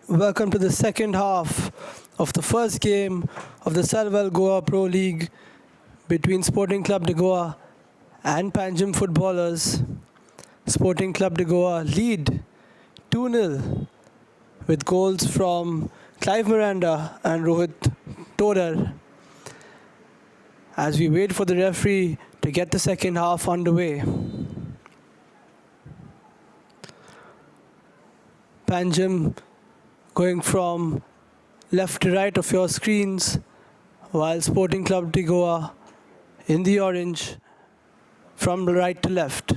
Welcome to the second half of the first game of the Salval Goa Pro League between Sporting Club de Goa and Panjim footballers. Sporting Club de Goa lead 2-0 with goals from Clive Miranda and Rohit Torar as we wait for the referee to get the second half underway. Panjim going from left to right of your screens, while Sporting Club de Goa in the orange from the right to left.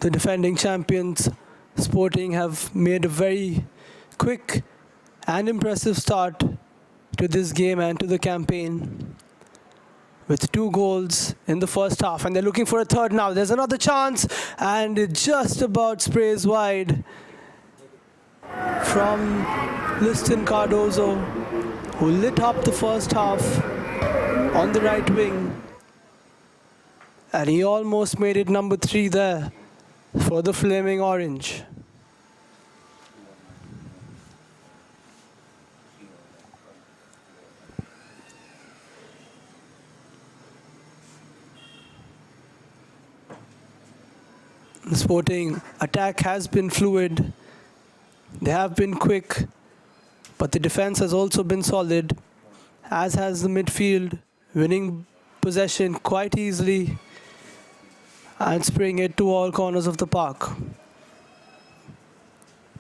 The defending champions, Sporting, have made a very quick and impressive start to this game and to the campaign, with 2 goals in the first half, and they're looking for a third now. There's another chance, and it just about sprays wide from Liston Cardozo, who lit up the first half on the right wing, and he almost made it number 3 there for the Flaming Orange. The Sporting attack has been fluid. They have been quick, but the defense has also been solid, as has the midfield, winning possession quite easily and spraying it to all corners of the park.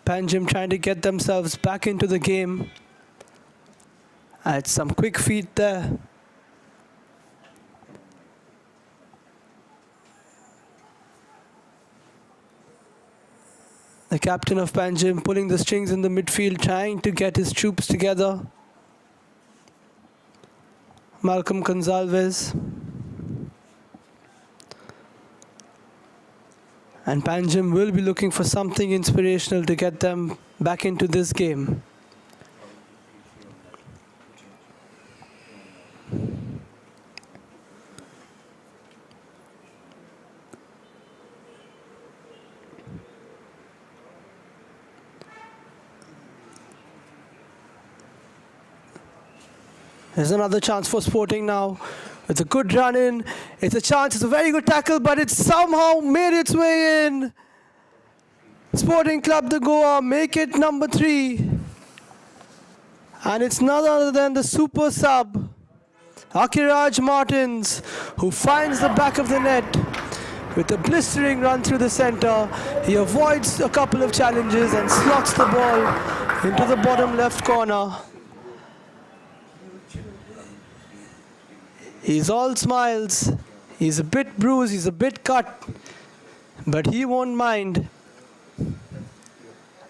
Panjim trying to get themselves back into the game. Had some quick feet there. The captain of Panjim pulling the strings in the midfield, trying to get his troops together. Malcolm Gonzalez. And Panjim will be looking for something inspirational to get them back into this game. There's another chance for Sporting now. It's a good run in. It's a chance. It's a very good tackle, but it's somehow made its way in. Sporting Club de Goa make it number 3. And it's none other than the super sub, Akiraj Martins, who finds the back of the net with a blistering run through the center. He avoids a couple of challenges and slots the ball into the bottom left corner. He's all smiles. He's a bit bruised, he's a bit cut, but he won't mind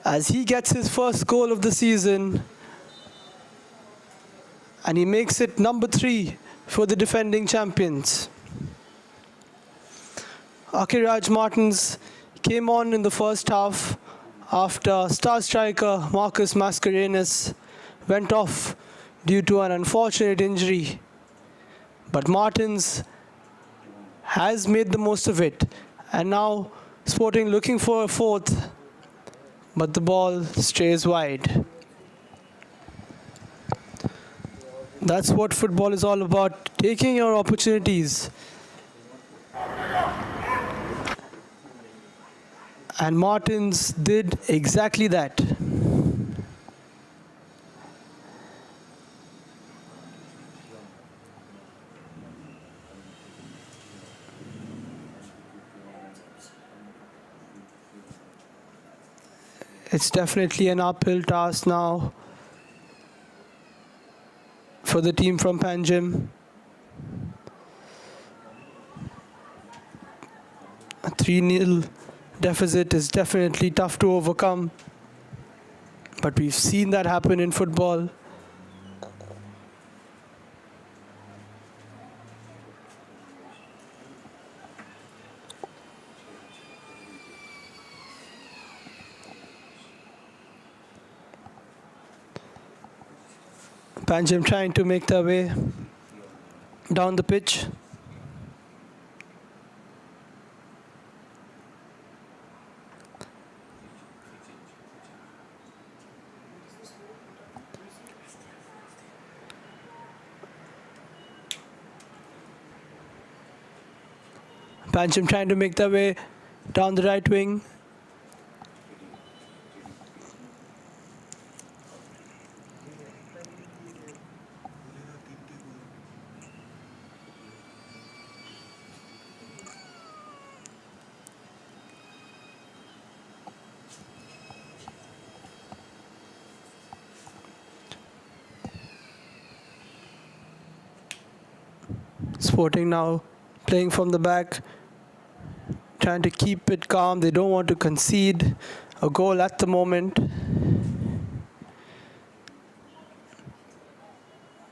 as he gets his first goal of the season, and he makes it number 3 for the defending champions. Akiraj Martins came on in the first half after star striker Marcus Mascarenhas went off due to an unfortunate injury. But Martins has made the most of it. And now Sporting looking for a 4th, but the ball strays wide. That's what football is all about, taking your opportunities. And Martins did exactly that. It's definitely an uphill task now for the team from Panjim. A 3-0 deficit is definitely tough to overcome, but we've seen that happen in football. Panjim trying to make their way down the pitch. Pancham trying to make their way down the right wing. Sporting now playing from the back, trying to keep it calm. They don't want to concede a goal at the moment.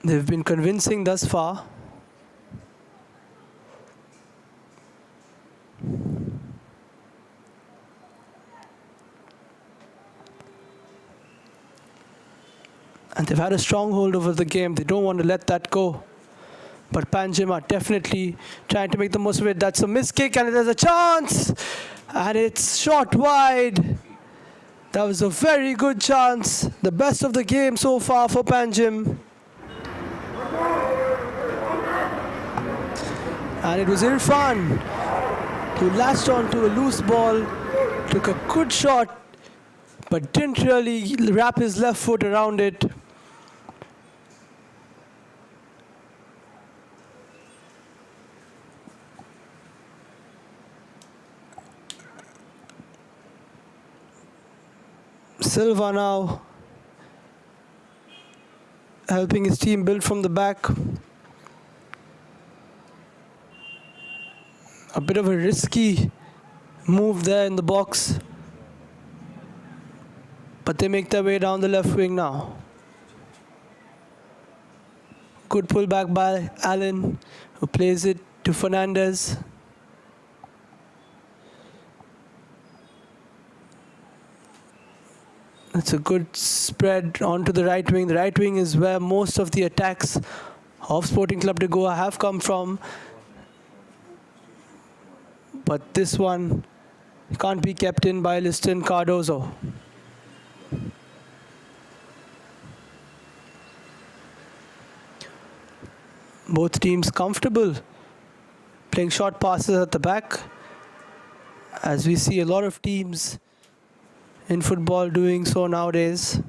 They've been convincing thus far. And they've had a stronghold over the game. They don't want to let that go. But Panjim are definitely trying to make the most of it. That's a missed kick and there's a chance. And it's shot wide. That was a very good chance. The best of the game so far for Panjim. And it was Irfan who latched onto a loose ball, took a good shot, but didn't really wrap his left foot around it. Silva now helping his team build from the back. A bit of a risky move there in the box, but they make their way down the left wing now. Good pullback by Allen, who plays it to Fernandez. It's a good spread onto the right wing. The right wing is where most of the attacks of Sporting Club de Goa have come from. But this one can't be kept in by Liston Cardozo. Both teams comfortable playing short passes at the back, as we see a lot of teams in football doing so nowadays.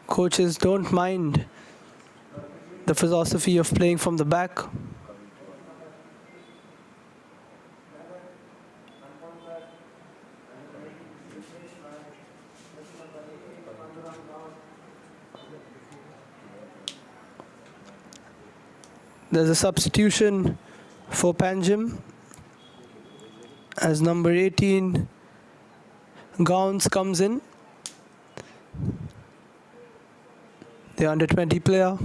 Coaches don't mind the philosophy of playing from the back. There's a substitution for Panjim as number 18 Gowns comes in, the under 20 player.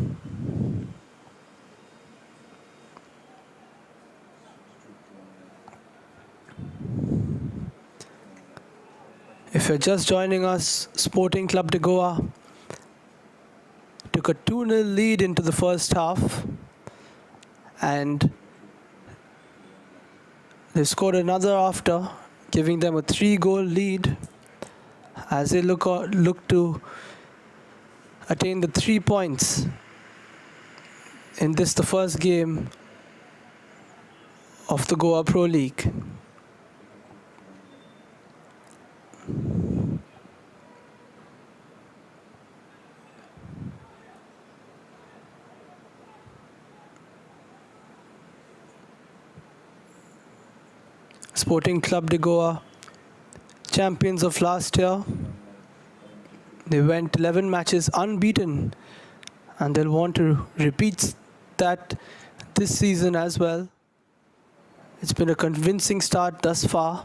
If you're just joining us, Sporting Club de Goa took a 2-0 lead into the first half, and they scored another after, giving them a 3-goal lead as they look to attain the 3 points in this, the first game of the Goa Pro League. Sporting Club de Goa, champions of last year. They went 11 matches unbeaten, and they'll want to repeat that this season as well. It's been a convincing start thus far.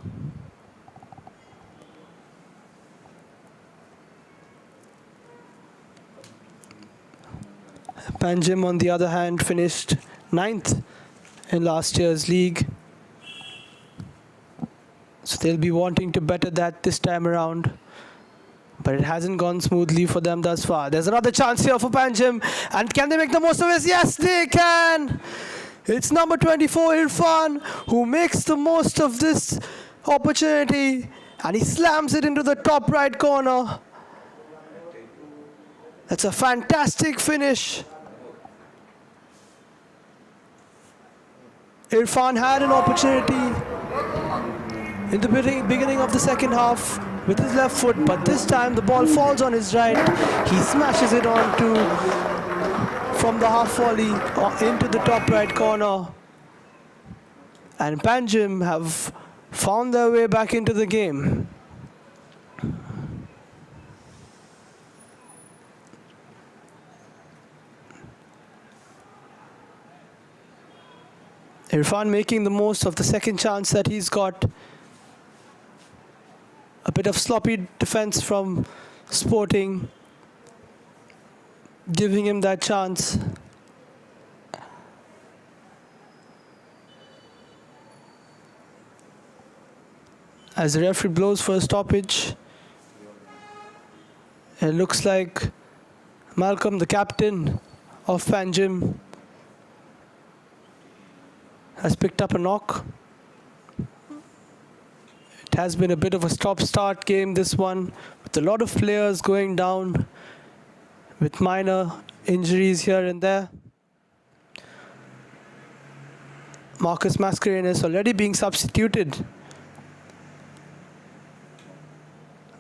Panjim, on the other hand, finished 9th in last year's league. So they'll be wanting to better that this time around. But it hasn't gone smoothly for them thus far. There's another chance here for Panjim. And can they make the most of it? Yes, they can. It's number 24, Irfan, who makes the most of this opportunity. And he slams it into the top right corner. That's a fantastic finish. Irfan had an opportunity in the beginning of the second half with his left foot, but this time the ball falls on his right. He smashes it onto from the half volley into the top right corner. And Panjim have found their way back into the game. Irfan making the most of the second chance that he's got. A bit of sloppy defense from Sporting, giving him that chance. As the referee blows for a stoppage, it looks like Malcolm, the captain of Panjim, has picked up a knock. It has been a bit of a stop-start game, this one, with a lot of players going down with minor injuries here and there. Marcus Mascarenhas already being substituted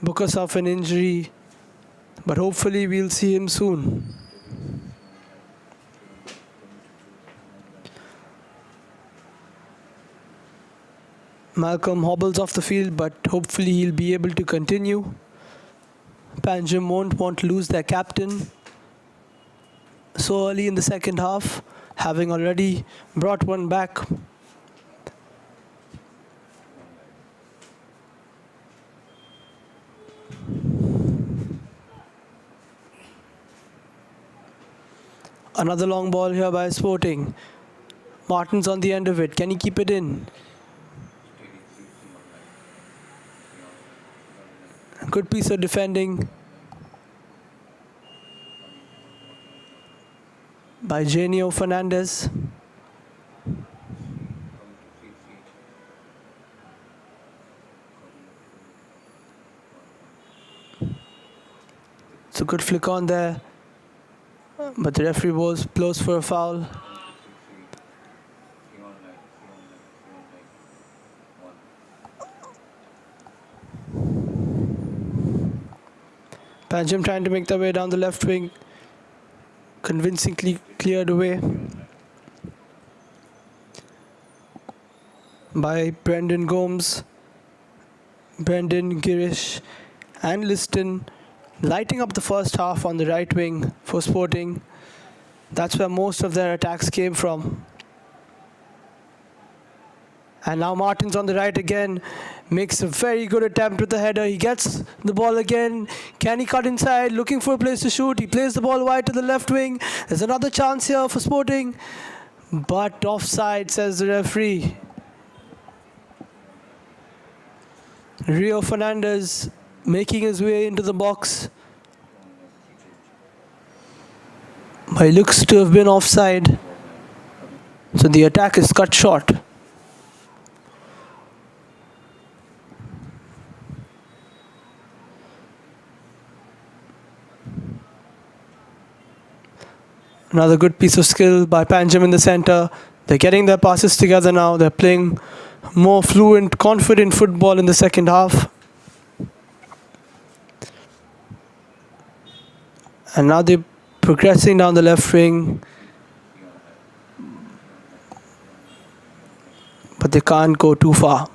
because of an injury, but hopefully we'll see him soon. Malcolm hobbles off the field, but hopefully he'll be able to continue. Panjim won't want to lose their captain so early in the second half, having already brought one back. Another long ball here by Sporting. Martin's on the end of it. Can he keep it in? Good piece of defending by Genio Fernandez. It's a good flick on there, but the referee blows for a foul. Panjim trying to make their way down the left wing, convincingly cleared away by Brendan Gomes, Brendan, Girish and Liston, lighting up the first half on the right wing for Sporting. That's where most of their attacks came from. And now Martin's on the right again, makes a very good attempt with the header. He gets the ball again. Can he cut inside? Looking for a place to shoot. He plays the ball wide to the left wing. There's another chance here for Sporting, but offside, says the referee. Rio Fernandez making his way into the box, but he looks to have been offside, so the attack is cut short. Another good piece of skill by Panjim in the center. They're getting their passes together now. They're playing more fluent, confident football in the second half. And now they're progressing down the left wing, but they can't go too far.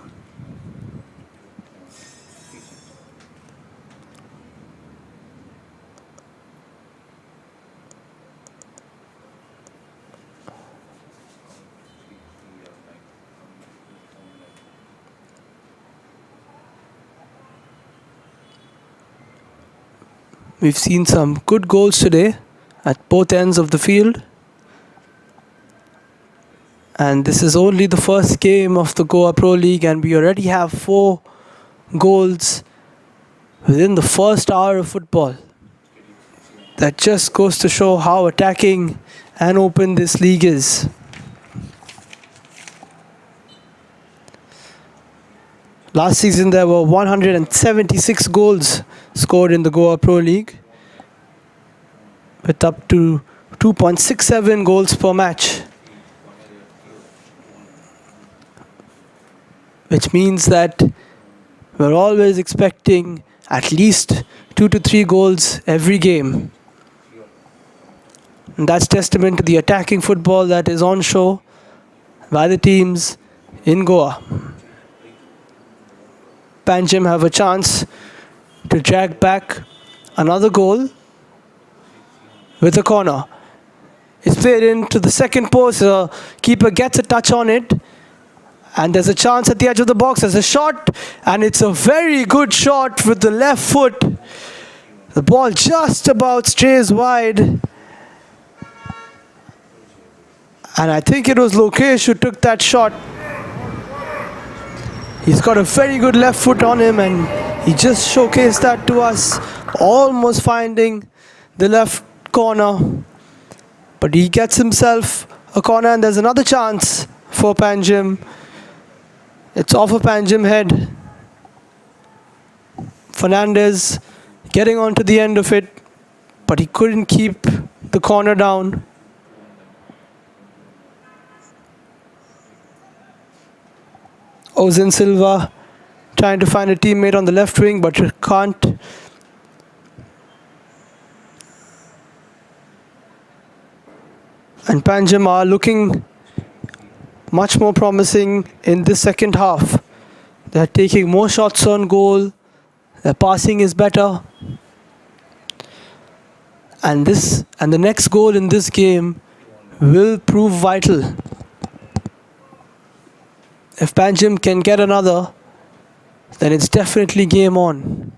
We've seen some good goals today at both ends of the field. And this is only the first game of the Goa Pro League, and we already have 4 goals within the first hour of football. That just goes to show how attacking and open this league is. Last season there were 176 goals scored in the Goa Pro League, with up to 2.67 goals per match. which means that we're always expecting at least 2 to 3 goals every game. And that's testament to the attacking football that is on show by the teams in Goa. Panjim have a chance to drag back another goal with a corner. It's played into the second post. The keeper gets a touch on it. And there's a chance at the edge of the box. There's a shot. And it's a very good shot with the left foot. The ball just about strays wide. And I think it was Lokesh who took that shot. He's got a very good left foot on him, and he just showcased that to us, almost finding the left corner. But he gets himself a corner, and there's another chance for Panjim. It's off a Panjim head. Fernandez getting onto the end of it, but he couldn't keep the corner down. Ozin Silva trying to find a teammate on the left wing, but can't. And Panjim are looking much more promising in this second half. They're taking more shots on goal. Their passing is better. And the next goal in this game will prove vital. If Panjim can get another, then it's definitely game on.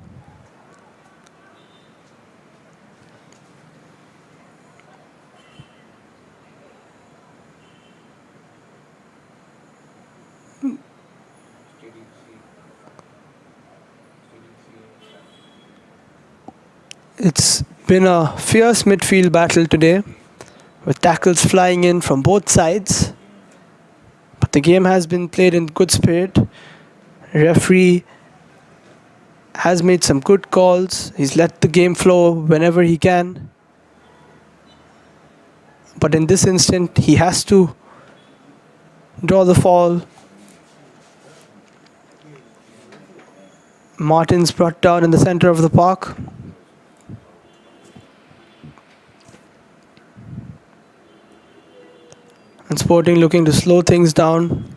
It's been a fierce midfield battle today, with tackles flying in from both sides. But the game has been played in good spirit. Referee has made some good calls. He's let the game flow whenever he can. But in this instant, he has to draw the foul. Martin's brought down in the center of the park. And Sporting looking to slow things down,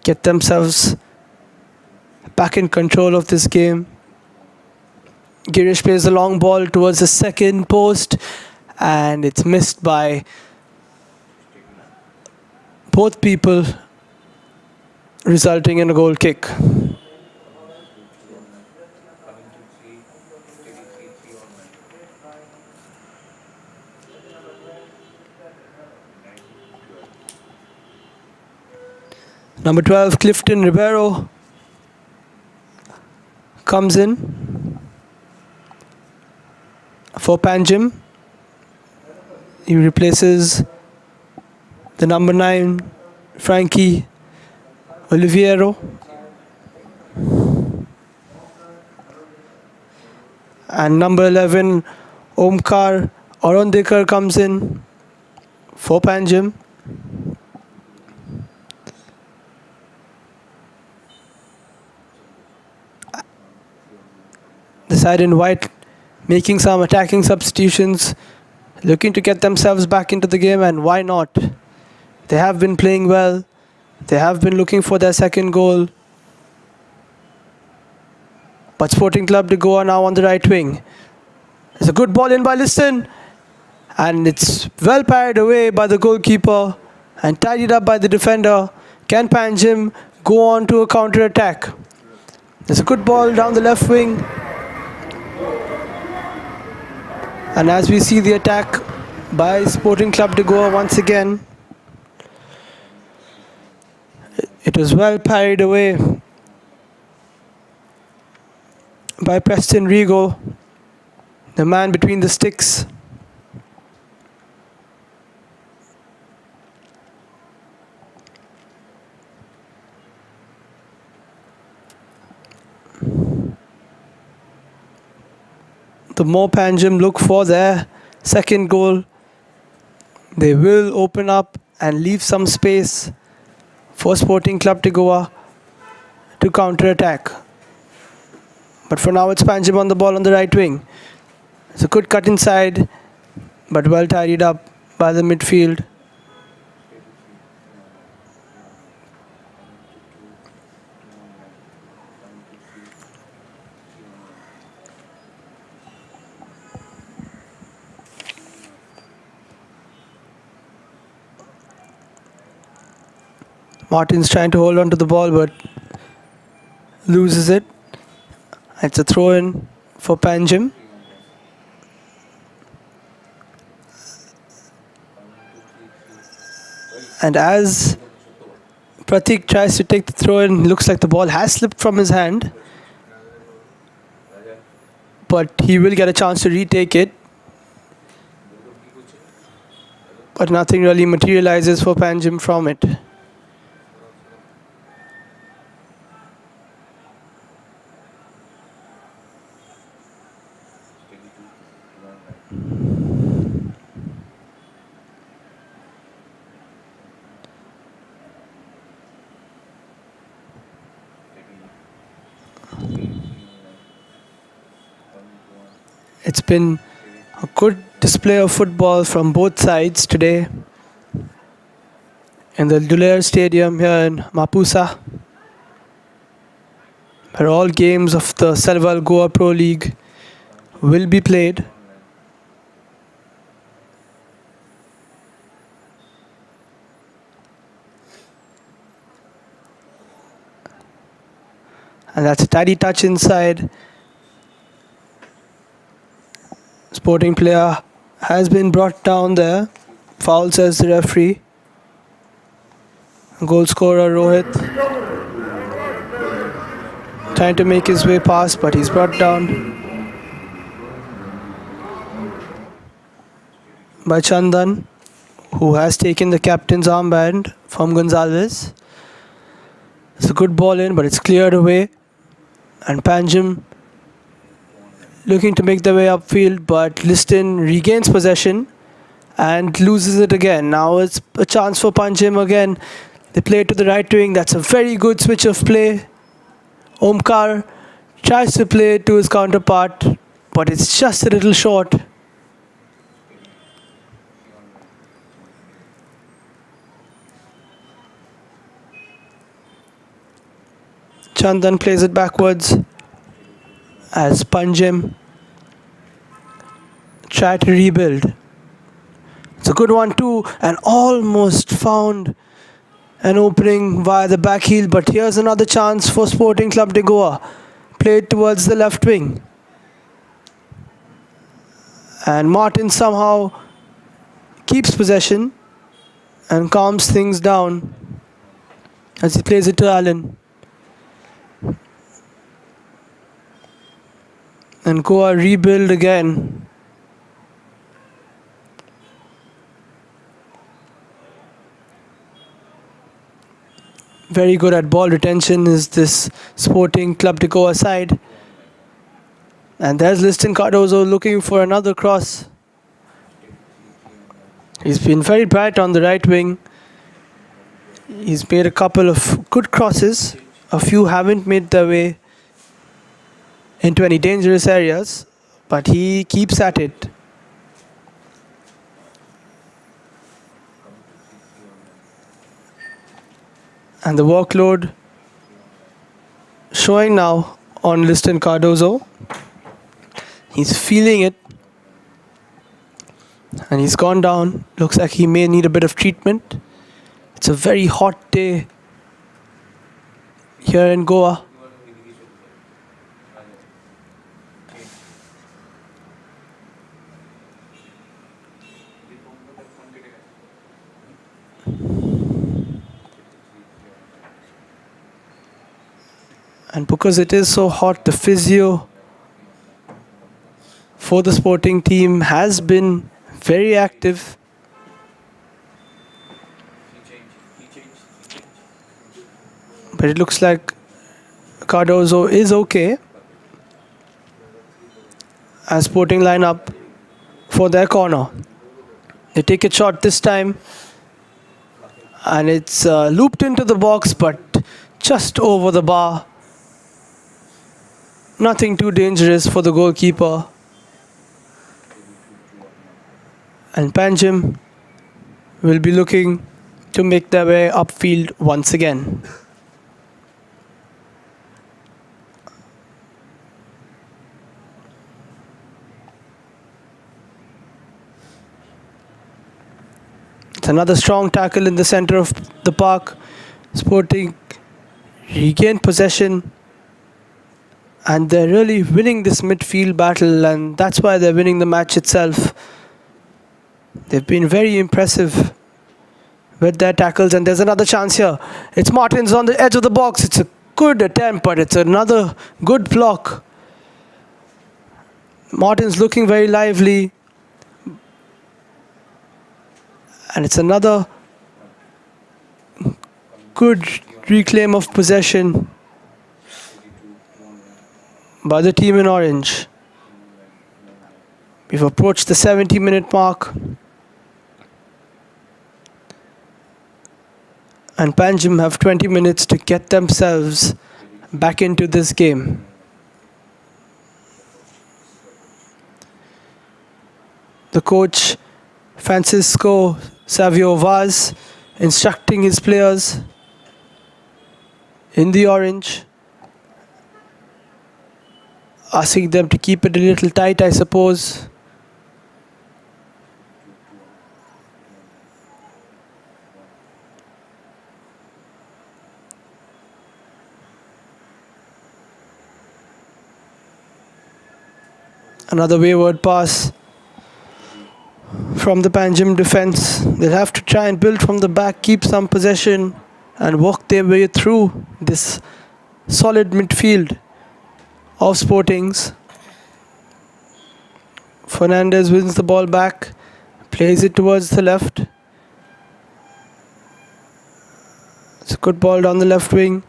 get themselves back in control of this game. Girish plays the long ball towards the second post, and it's missed by both people, resulting in a goal kick. Number 12, Clifton Ribeiro comes in for Panjim. He replaces the number 9, Frankie Oliveiro. And number 11, Omkar Orondekar comes in for Panjim. The side in white making some attacking substitutions, looking to get themselves back into the game, and why not? They have been playing well. They have been looking for their second goal. But Sporting Club de Goa now on the right wing. There's a good ball in by Liston, and it's well parried away by the goalkeeper and tidied up by the defender. Can Panjim go on to a counter attack? There's a good ball down the left wing. And as we see the attack by Sporting Club de Goa once again, it was well parried away by Preston Rigo, the man between the sticks. The more Panjim look for their second goal, they will open up and leave some space for Sporting Club de Goa. to counter attack. But for now, it's Panjim on the ball on the right wing. It's a good cut inside, but well tidied up by the midfield. Martin's trying to hold on to the ball, but loses it. It's a throw-in for Panjim. And as Pratik tries to take the throw-in, looks like the ball has slipped from his hand. But he will get a chance to retake it. But nothing really materializes for Panjim from it. It's been a good display of football from both sides today in the Dulair Stadium here in Mapusa, where all games of the Selval Goa Pro League will be played. And that's a tidy touch inside. Sporting player has been brought down there. Foul, says the referee. Goal scorer Rohit trying to make his way past, but he's brought down by Chandan, who has taken the captain's armband from Gonzalez. It's a good ball in, but it's cleared away. And Panjim looking to make their way upfield, but Liston regains possession and loses it again. Now it's a chance for Panjim again. They play to the right wing. That's a very good switch of play. Omkar tries to play to his counterpart, but it's just a little short. Chandan plays it backwards as Panjim try to rebuild. It's a good one too, and almost found an opening via the back heel, but here's another chance for Sporting Club de Goa. Played towards the left wing. And Martin somehow keeps possession and calms things down as he plays it to Allen. And Goa rebuild again. Very good at ball retention is this Sporting Club de Goa side. And there's Liston Cardozo looking for another cross. He's been very bright on the right wing. He's made a couple of good crosses. A few haven't made their way into any dangerous areas, but he keeps at it. And the workload showing now on Liston Cardozo. He's feeling it. And he's gone down. Looks like he may need a bit of treatment. It's a very hot day here in Goa. And because it is so hot, the physio for the Sporting team has been very active. But it looks like Cardozo is okay. As Sporting line up for their corner. They take it short this time. And it's looped into the box, but just over the bar. Nothing too dangerous for the goalkeeper. And Panjim will be looking to make their way upfield once again. It's another strong tackle in the center of the park. Sporting regain possession, and they're really winning this midfield battle, and that's why they're winning the match itself. They've been very impressive with their tackles, and there's another chance here. It's Martins on the edge of the box. It's a good attempt, but it's another good block. Martins looking very lively, and it's another good reclaim of possession by the team in orange. We've approached the 70-minute mark, and Panjim have 20 minutes to get themselves back into this game. The coach, Francisco Savio Vaz, instructing his players in the orange, asking them to keep it a little tight, I suppose. Another wayward pass from the Panjim defense. They'll have to try and build from the back, keep some possession, and work their way through this solid midfield of Sporting's. Fernandez wins the ball back, plays it towards the left. It's a good ball down the left wing.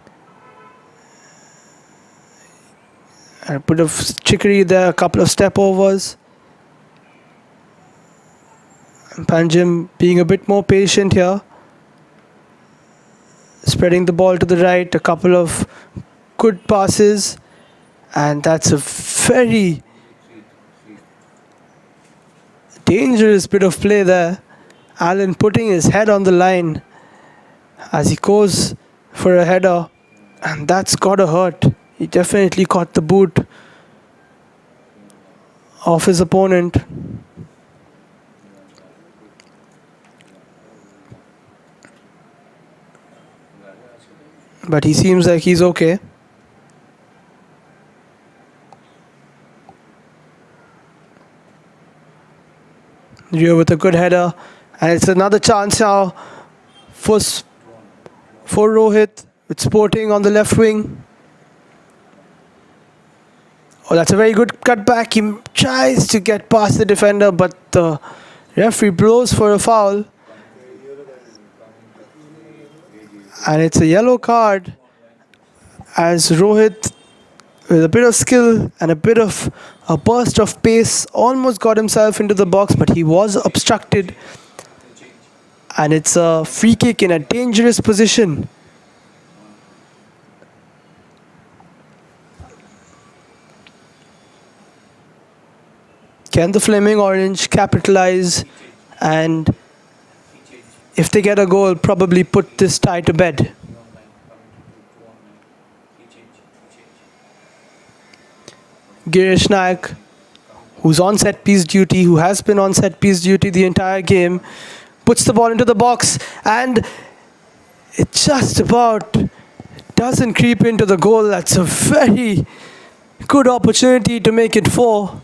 And a bit of trickery there, a couple of step overs. And Panjim being a bit more patient here. Spreading the ball to the right, a couple of good passes, and that's a very dangerous bit of play there. Allen putting his head on the line as he goes for a header, and that's gotta hurt. He definitely caught the boot of his opponent. But he seems like he's okay. Rio with a good header. And it's another chance now for Rohit with Sporting on the left wing. Oh, that's a very good cutback. He tries to get past the defender, but the referee blows for a foul. And it's a yellow card as Rohit, with a bit of skill and a bit of a burst of pace, almost got himself into the box, but he was obstructed. And it's a free kick in a dangerous position. Can the Flaming Orange capitalize, and if they get a goal, probably put this tie to bed? Girish Nayak, who's on set piece duty, who has been on set piece duty the entire game, puts the ball into the box, and it just about doesn't creep into the goal. That's a very good opportunity to make it 4.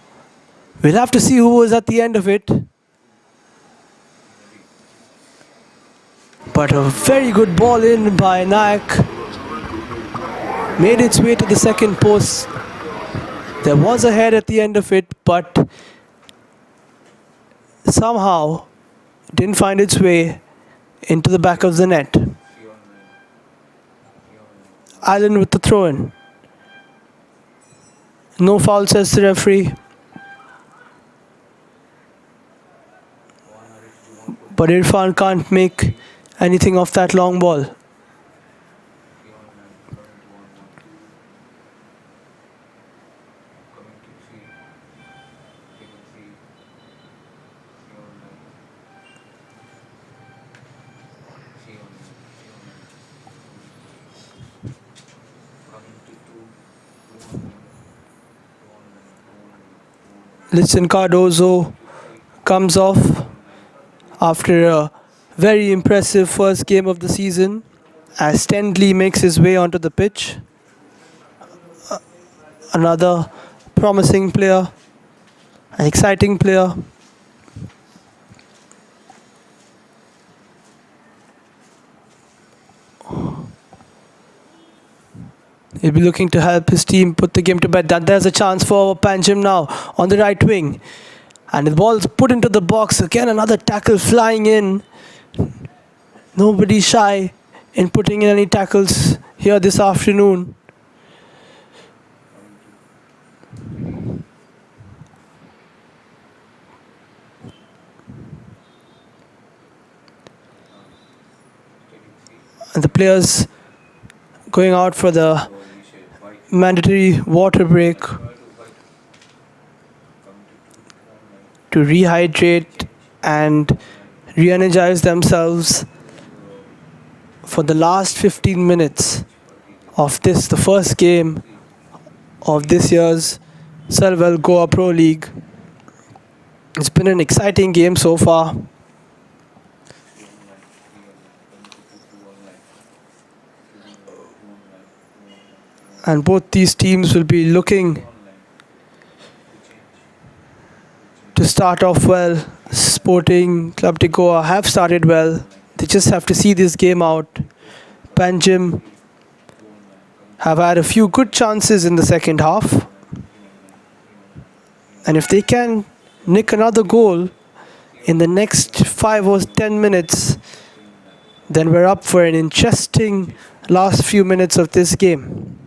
We'll have to see who was at the end of it. But a very good ball in by Nayak. Made its way to the second post. There was a head at the end of it, but somehow didn't find its way into the back of the net. Allen with the throw-in. No foul, says the referee. But Irfan can't make anything of that long ball. Liston Cardozo comes off after a very impressive first game of the season as Stendley makes his way onto the pitch. Another promising player, an exciting player. He'll be looking to help his team put the game to bed. There's a chance for Panjim now on the right wing. And the ball's put into the box. Again, another tackle flying in. Nobody shy in putting in any tackles here this afternoon. And the players going out for the mandatory water break to rehydrate and re-energize themselves for the last 15 minutes of this, the first game of this year's Selwell Goa Pro League. It's been an exciting game so far. And both these teams will be looking to start off well. Sporting Club de Goa have started well. They just have to see this game out. Panjim have had a few good chances in the second half. And if they can nick another goal in the next 5 or 10 minutes, then we're up for an interesting last few minutes of this game.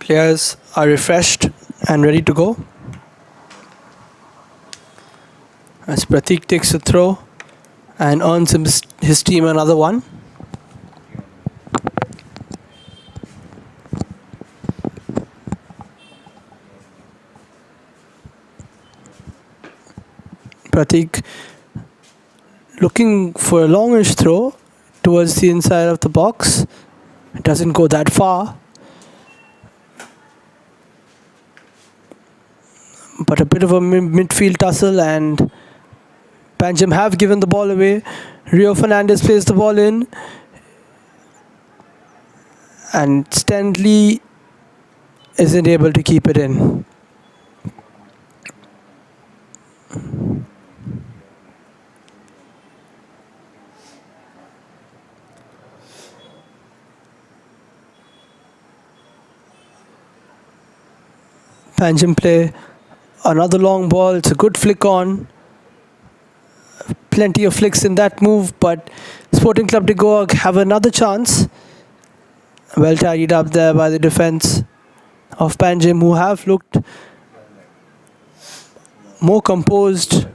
Players are refreshed and ready to go. As Pratik takes a throw and earns his team another one. Pratik looking for a longish throw towards the inside of the box. It doesn't go that far. But a bit of a midfield tussle, and Panjim have given the ball away. Rio Fernandez plays the ball in. And Stendley isn't able to keep it in. Panjim play another long ball. It's a good flick on. Plenty of flicks in that move, but Sporting Club de Goa have another chance. Well tidied up there by the defense of Panjim, who have looked more composed,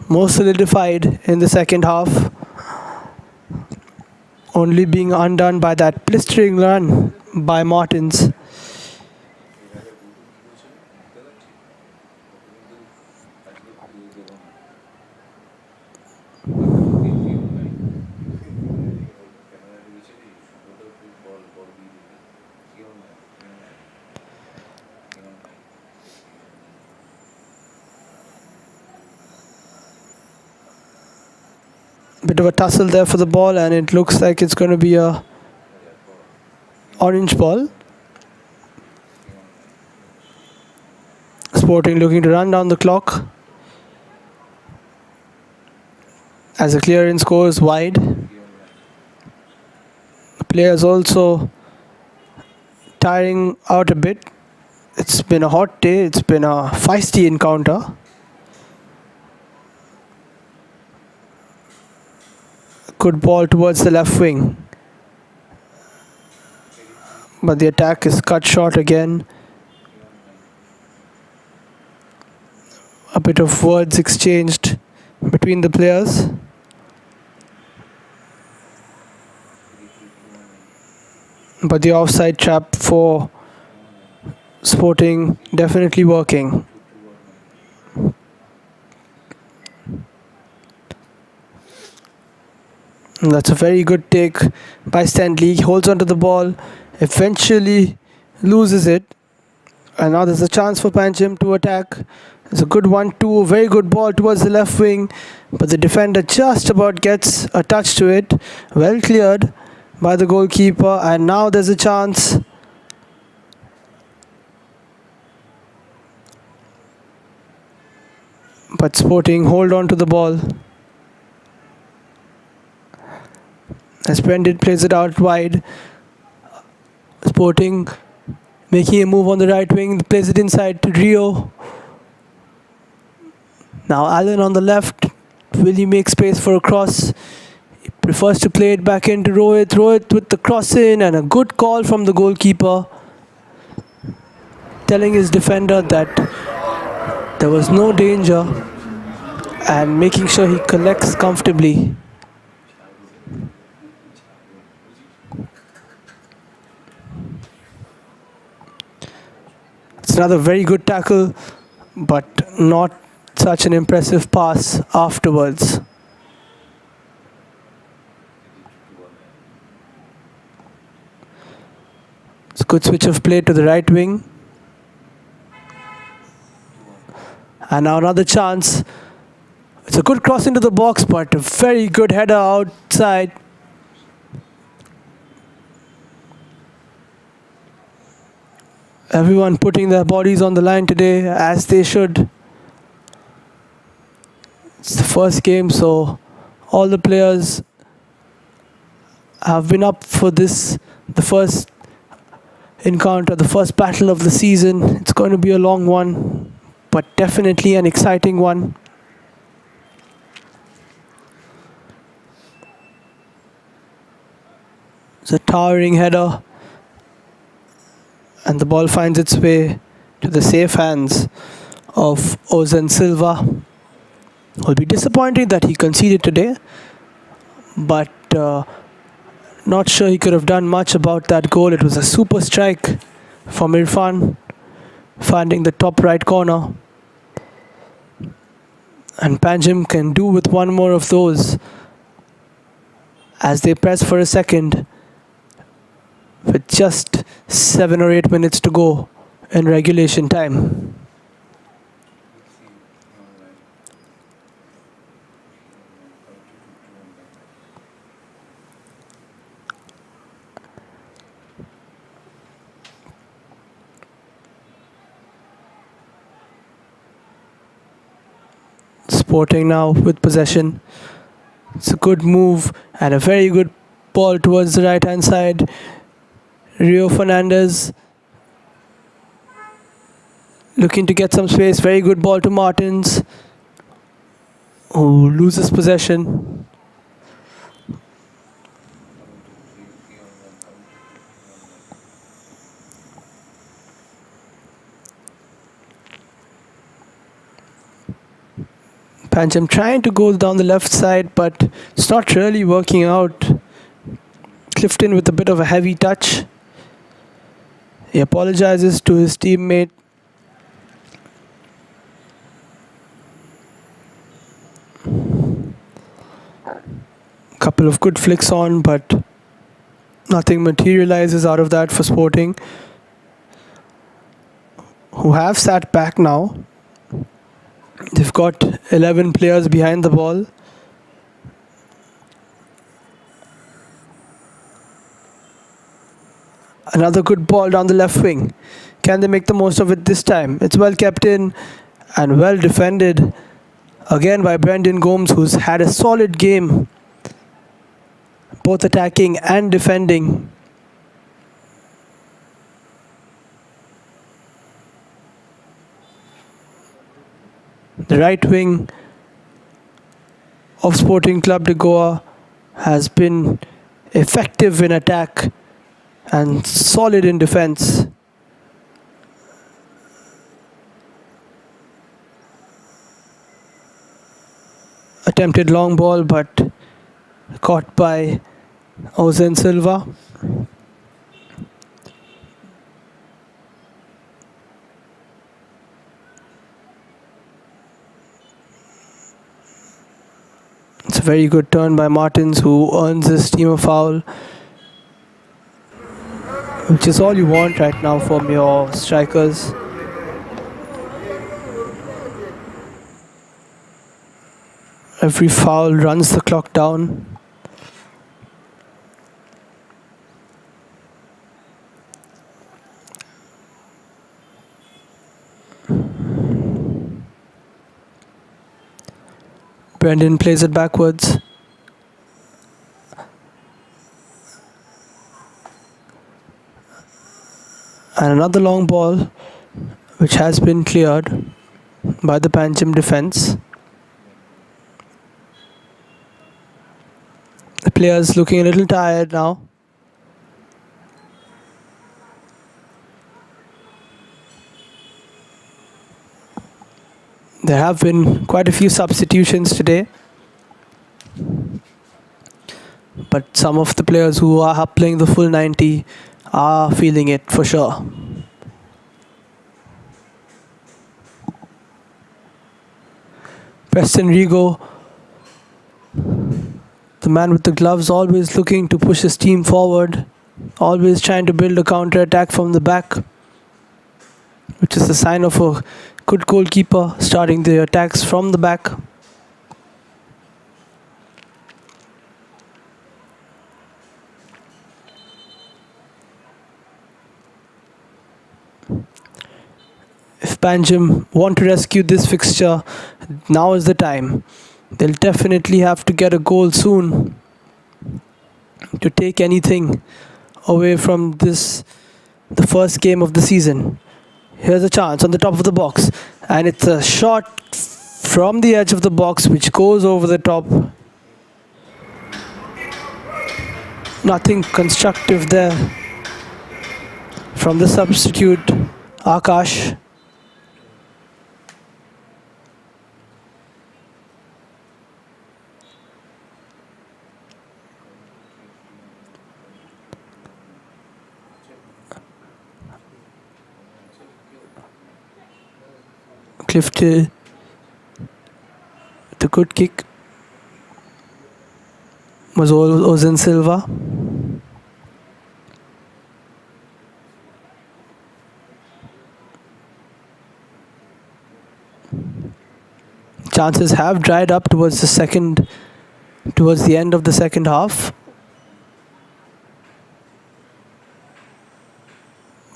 more solidified in the second half, only being undone by that blistering run by Martins. Bit of a tussle there for the ball, and it looks like it's going to be a orange ball. Sporting looking to run down the clock as the clearance goes wide. The players also tiring out a bit. It's been a hot day. It's been a feisty encounter. Good ball towards the left wing, but the attack is cut short again. A bit of words exchanged between the players. But the offside trap for Sporting definitely working. And that's a very good take by Stanley. He holds onto the ball, eventually loses it. And now there's a chance for Pancham to attack. It's a good 1-2, very good ball towards the left wing. But the defender just about gets a touch to it. Well cleared by the goalkeeper. And now there's a chance. But Sporting hold on to the ball. As Brendan plays it out wide. Sporting making a move on the right wing, plays it inside to Rio. Now Allen on the left. Will he make space for a cross? He prefers to play it back into Rohit. Rohit with the cross in, and a good call from the goalkeeper, telling his defender that there was no danger and making sure he collects comfortably. It's another very good tackle, but not such an impressive pass afterwards. It's a good switch of play to the right wing. And now another chance. It's a good cross into the box, but a very good header outside. Everyone putting their bodies on the line today, as they should. It's the first game, so all the players have been up for this, the first encounter, the first battle of the season. It's going to be a long one, but definitely an exciting one. It's a towering header, and the ball finds its way to the safe hands of Ozen Silva. It will be disappointing that he conceded today, but not sure he could have done much about that goal. It was a super strike from Irfan, finding the top right corner. And Panjim can do with one more of those as they press for a second with just 7 or 8 minutes to go in regulation time. Sporting now with possession. It's a good move and a very good ball towards the right hand side. Rio Fernandez looking to get some space. Very good ball to Martins, who loses possession. Pancham trying to go down the left side, but it's not really working out. Clifton with a bit of a heavy touch. He apologizes to his teammate. Couple of good flicks on, but nothing materializes out of that for Sporting, who have sat back now. They've got 11 players behind the ball. Another good ball down the left wing. Can they make the most of it this time? It's well kept in and well defended again by Brendan Gomes, who's had a solid game, both attacking and defending. The right wing of Sporting Club de Goa has been effective in attack and solid in defense. Attempted long ball, but caught by Ozen Silva. very good turn by Martins, who earns his team a foul, which is all you want right now from your strikers. Every foul runs the clock down. Brendan plays it backwards. And another long ball, which has been cleared by the Panjim defense. The players looking a little tired now. There have been quite a few substitutions today, but some of the players who are playing the full 90 are feeling it for sure. Preston Rigo, the man with the gloves, always looking to push his team forward, always trying to build a counter attack from the back, which is the sign of a good goalkeeper, starting the attacks from the back. If Panjim want to rescue this fixture, now is the time. They'll definitely have to get a goal soon to take anything away from this, the first game of the season. Here's a chance on the top of the box, and it's a shot from the edge of the box which goes over the top. Nothing constructive there from the substitute Akash. Clifton, the good kick was Ozan Silva. Chances have dried up towards the end of the second half.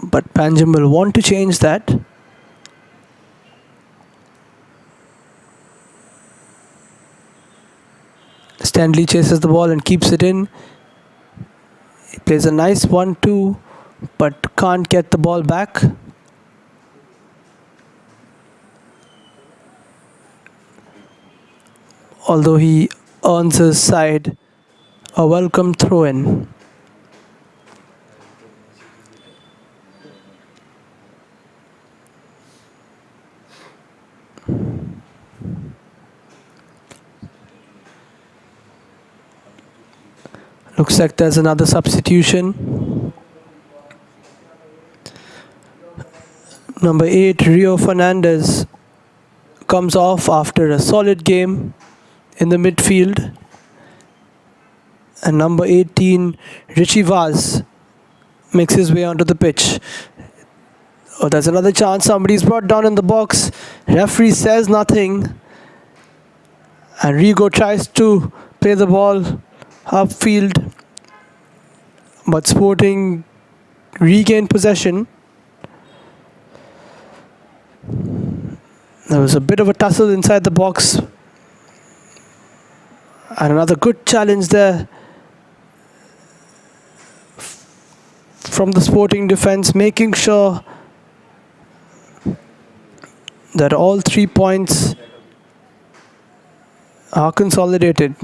But Panjim will want to change that. Stanley chases the ball and keeps it in. He plays a nice 1-2, but can't get the ball back. Although he earns his side a welcome throw-in. Looks like there's another substitution. Number 8, Rio Fernandez, comes off after a solid game in the midfield. And number 18, Richie Vaz, makes his way onto the pitch. Oh, there's another chance. Somebody's brought down in the box. Referee says nothing. And Rigo tries to play the ball upfield, but Sporting regained possession. There was a bit of a tussle inside the box, and another good challenge there from the Sporting defense, making sure that all 3 points are consolidated.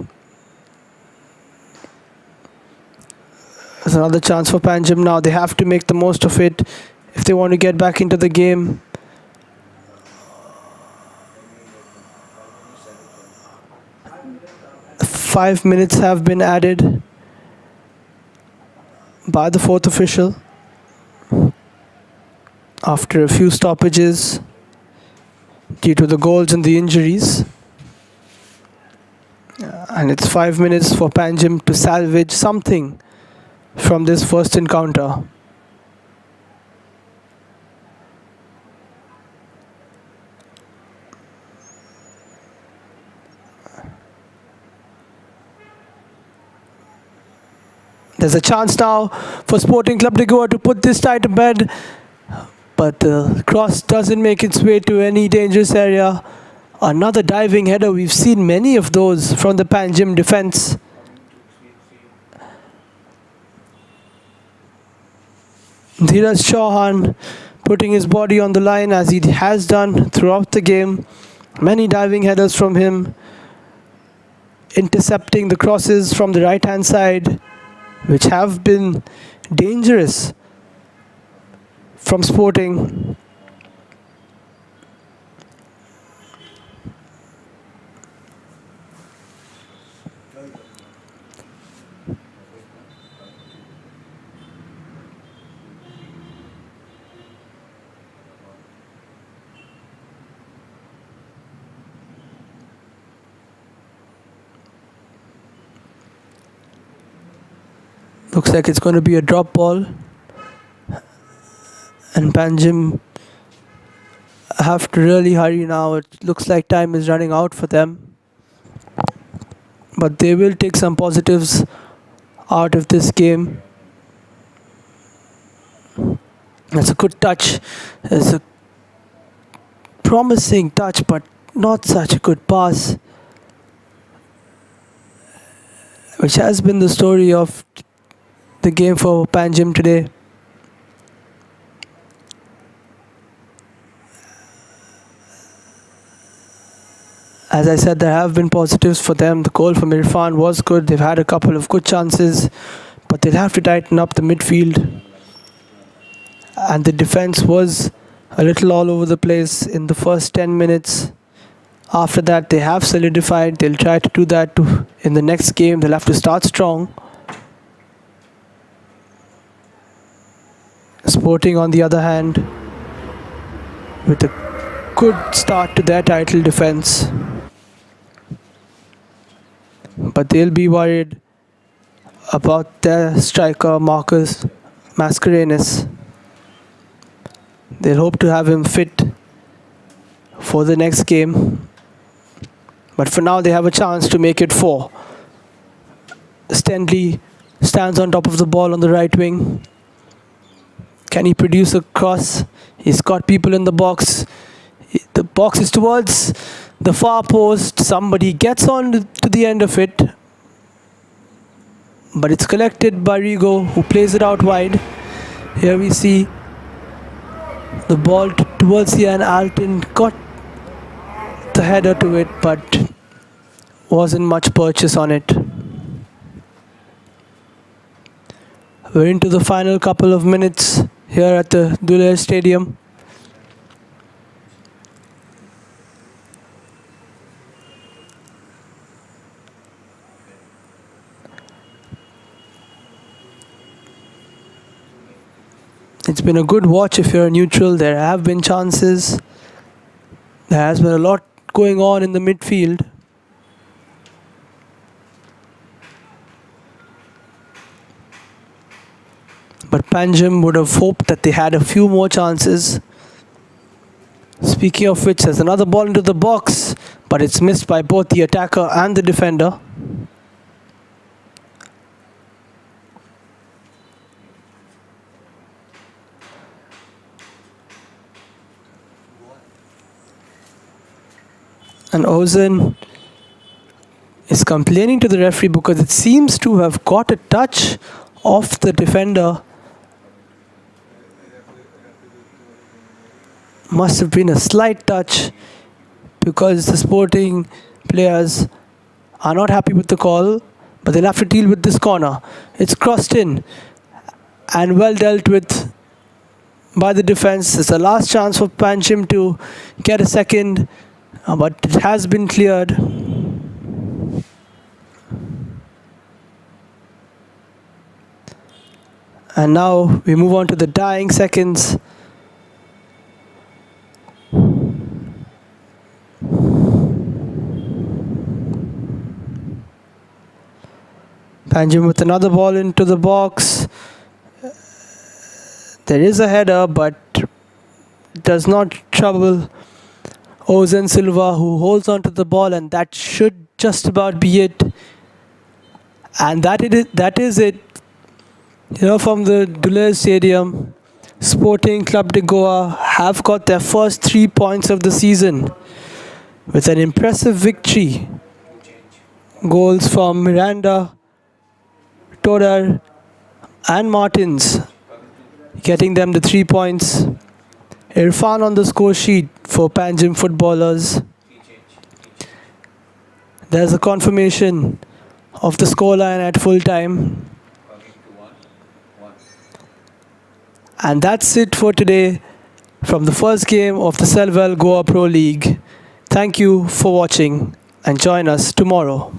There's another chance for Panjim now. They have to make the most of it if they want to get back into the game. Five minutes have been added by the fourth official after a few stoppages due to the goals and the injuries. And it's 5 minutes for Panjim to salvage something from this first encounter. There's a chance now for Sporting Club de Goa to put this tie to bed, but the cross doesn't make its way to any dangerous area. Another diving header. We've seen many of those from the Panjim defense. Dheeraj Chauhan putting his body on the line as he has done throughout the game. Many diving headers from him, intercepting the crosses from the right-hand side, which have been dangerous from Sporting. Looks like it's going to be a drop ball. And Panjim have to really hurry now. It looks like time is running out for them. But they will take some positives out of this game. That's a good touch. It's a promising touch, but not such a good pass. Which has been the story of the game for Panjim today. As I said, there have been positives for them. The goal from Irfan was good. They've had a couple of good chances, but they'll have to tighten up the midfield. And the defense was a little all over the place in the first 10 minutes. After that, they have solidified. They'll try to do that in the next game. They'll have to start strong. Sporting, on the other hand, with a good start to their title defense. But they'll be worried about their striker, Marcus Mascarenhas. They'll hope to have him fit for the next game. But for now, they have a chance to make it 4. Stenley stands on top of the ball on the right wing. Can he produce a cross? He's got people in the box. The box is towards the far post. Somebody gets on to the end of it. But it's collected by Rigo, who plays it out wide. Here we see the ball towards the end. Alton got the header to it, but wasn't much purchase on it. We're into the final couple of minutes here at the Dulher Stadium. It's been a good watch if you're a neutral. There have been chances. There has been a lot going on in the midfield. But Panjim would have hoped that they had a few more chances. Speaking of which, there's another ball into the box, but it's missed by both the attacker and the defender. And Ozan is complaining to the referee because it seems to have got a touch off the defender. Must have been a slight touch because the Sporting players are not happy with the call, but they'll have to deal with this corner. It's crossed in and well dealt with by the defense. It's a last chance for Panjim to get a second, but it has been cleared. And now we move on to the dying seconds. Panjim with another ball into the box. There is a header, but does not trouble Ozen Silva, who holds on to the ball, and that should just about be it. And that is it. From the Dule Stadium, Sporting Club de Goa have got their first 3 points of the season with an impressive victory. Goals from Miranda, Torar, and Martins, getting them the 3 points. Irfan on the score sheet for Panjim footballers. There's a confirmation of the scoreline at full time. And that's it for today from the first game of the Selval Goa Pro League. Thank you for watching and join us tomorrow.